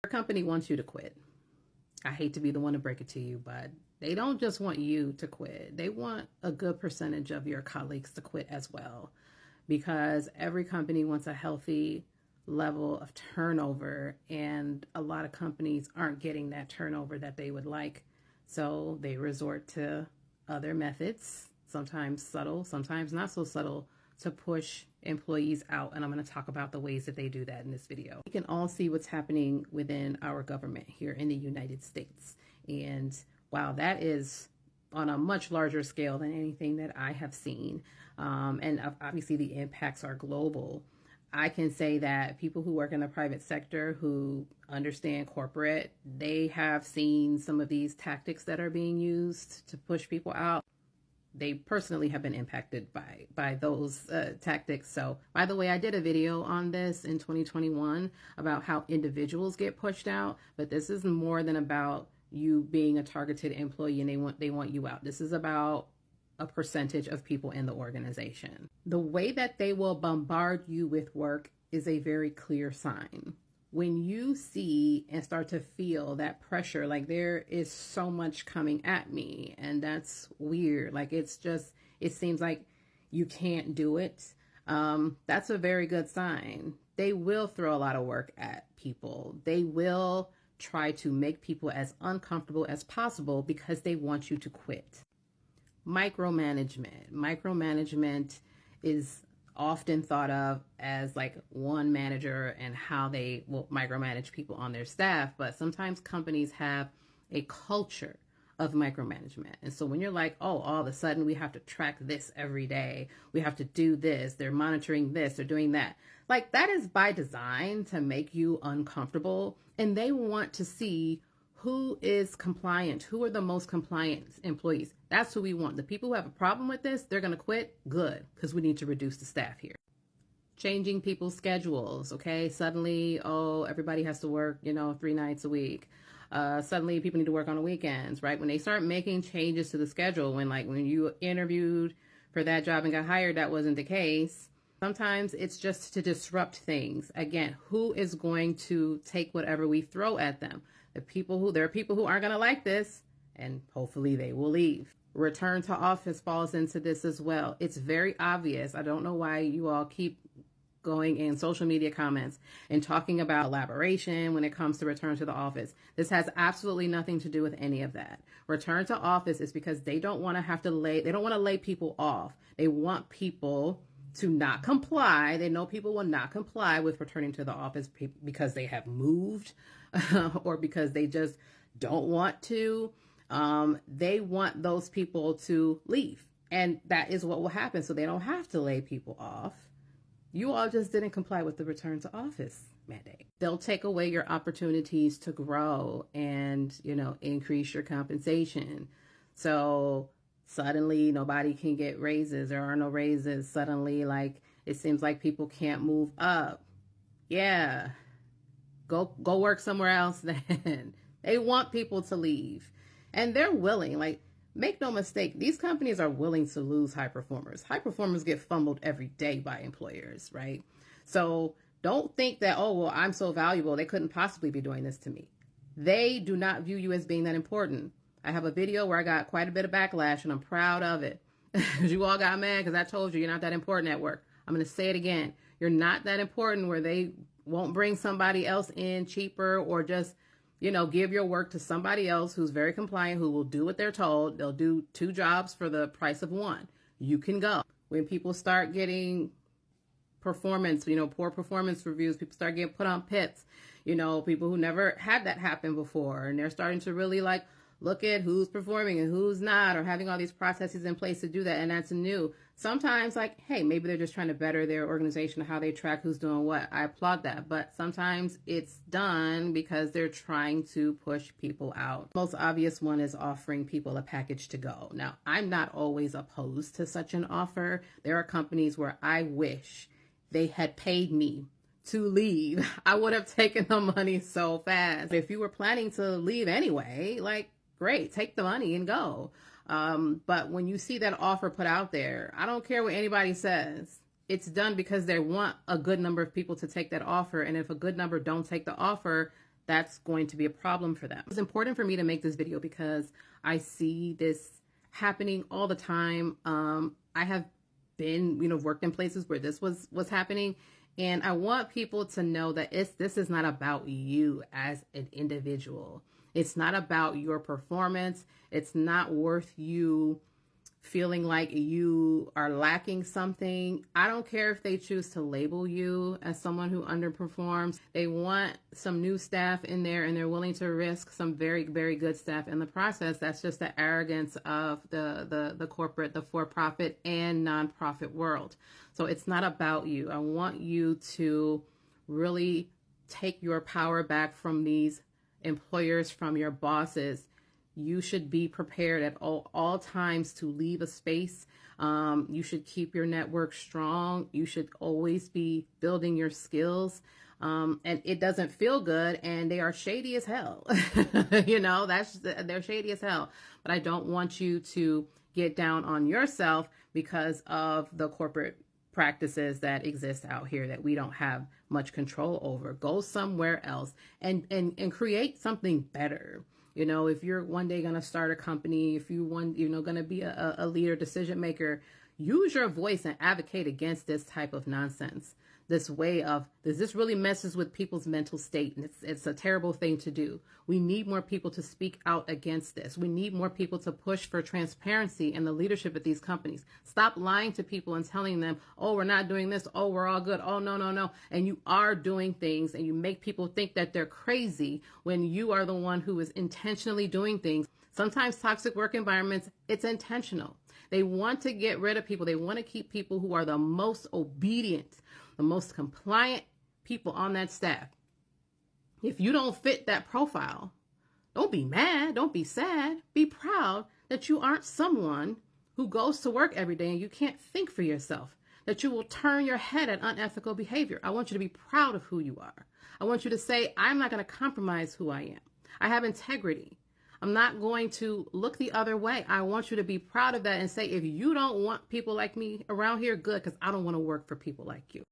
Your company wants you to quit. I hate to be the one to break it to you, but they don't just want you to quit. They want a good percentage of your colleagues to quit as well, because every company wants a healthy level of turnover, and a lot of companies aren't getting that turnover that they would like. So they resort to other methods, sometimes subtle, sometimes not so subtle, to push employees out. And I'm going to talk about the ways that they do that in this video. We can all see what's happening within our government here in the United States. And wow, that is on a much larger scale than anything that I have seen. And obviously the impacts are global. I can say that people who work in the private sector who understand corporate, they have seen some of these tactics that are being used to push people out. They personally have been impacted by those tactics. So, by the way, I did a video on this in 2021 about how individuals get pushed out, but this is more than about you being a targeted employee and they want you out. This is about a percentage of people in the organization. The way that they will bombard you with work is a very clear sign. When you see and start to feel that pressure, like there is so much coming at me, and that's weird. Like it seems like you can't do it. That's a very good sign. They will throw a lot of work at people. They will try to make people as uncomfortable as possible because they want you to quit. Micromanagement. Micromanagement is often thought of as like one manager and how they will micromanage people on their staff, but sometimes companies have a culture of micromanagement. And so when you're like, oh, all of a sudden we have to track this every day, we have to do this, they're monitoring this, they're doing that. Like that is by design to make you uncomfortable, and they want to see who is compliant, who are the most compliant employees. That's who we want. The people who have a problem with this, they're going to quit. Good, because we need to reduce the staff here. Changing people's schedules, okay? Suddenly, oh, everybody has to work, 3 nights a week. Suddenly people need to work on the weekends, right? When they start making changes to the schedule, when you interviewed for that job and got hired, that wasn't the case. Sometimes it's just to disrupt things. Again, who is going to take whatever we throw at them? There are people who aren't going to like this, and hopefully they will leave. Return to office falls into this as well. It's very obvious. I don't know why you all keep going in social media comments and talking about collaboration when it comes to return to the office. This has absolutely nothing to do with any of that. Return to office is because they don't want to lay people off. They want people to not comply. They know people will not comply with returning to the office because they have moved or because they just don't want to. They want those people to leave. And that is what will happen. So they don't have to lay people off. You all just didn't comply with the return to office mandate. They'll take away your opportunities to grow and, increase your compensation. So suddenly nobody can get raises. There are no raises. Suddenly, it seems like people can't move up. Yeah. Go work somewhere else then. They want people to leave. And they're willing. Make no mistake, these companies are willing to lose high performers. High performers get fumbled every day by employers, right? So don't think that, oh, well, I'm so valuable, they couldn't possibly be doing this to me. They do not view you as being that important. I have a video where I got quite a bit of backlash, and I'm proud of it. You all got mad because I told you you're not that important at work. I'm going to say it again. You're not that important where they won't bring somebody else in cheaper, or just, give your work to somebody else who's very compliant, who will do what they're told. They'll do 2 jobs for the price of 1. You can go. When people start getting performance, poor performance reviews, people start getting put on PIPs, people who never had that happen before, and they're starting to really look at who's performing and who's not, or having all these processes in place to do that. And that's new. Sometimes hey, maybe they're just trying to better their organization, how they track who's doing what. I applaud that. But sometimes it's done because they're trying to push people out. Most obvious one is offering people a package to go. Now, I'm not always opposed to such an offer. There are companies where I wish they had paid me to leave. I would have taken the money so fast. If you were planning to leave anyway, great, take the money and go. But when you see that offer put out there, I don't care what anybody says. It's done because they want a good number of people to take that offer. And if a good number don't take the offer, that's going to be a problem for them. It's important for me to make this video because I see this happening all the time. I have been, worked in places where this was happening. And I want people to know that this is not about you as an individual. It's not about your performance. It's not worth you feeling like you are lacking something. I don't care if they choose to label you as someone who underperforms. They want some new staff in there and they're willing to risk some very, very good staff in the process. That's just the arrogance of the corporate, the for-profit and nonprofit world. So it's not about you. I want you to really take your power back from these employers, from your bosses. You should be prepared at all times to leave a space. You should keep your network strong. You should always be building your skills. And it doesn't feel good, and they are shady as hell. They're shady as hell. But I don't want you to get down on yourself because of the corporate practices that exist out here that we don't have much control over. Go somewhere else and create something better. If you're one day going to start a company, if you want, going to be a leader, decision maker, use your voice and advocate against this type of nonsense. This way of, this really messes with people's mental state, and it's a terrible thing to do. We need more people to speak out against this. We need more people to push for transparency in the leadership of these companies. Stop lying to people and telling them, oh, we're not doing this. Oh, we're all good. Oh, no. And you are doing things, and you make people think that they're crazy when you are the one who is intentionally doing things. Sometimes toxic work environments, it's intentional. They want to get rid of people. They want to keep people who are the most obedient, the most compliant people on that staff. If you don't fit that profile, don't be mad, don't be sad. Be proud that you aren't someone who goes to work every day and you can't think for yourself, that you will turn your head at unethical behavior. I want you to be proud of who you are. I want you to say, I'm not going to compromise who I am. I have integrity. I'm not going to look the other way. I want you to be proud of that and say, if you don't want people like me around here, good, because I don't want to work for people like you.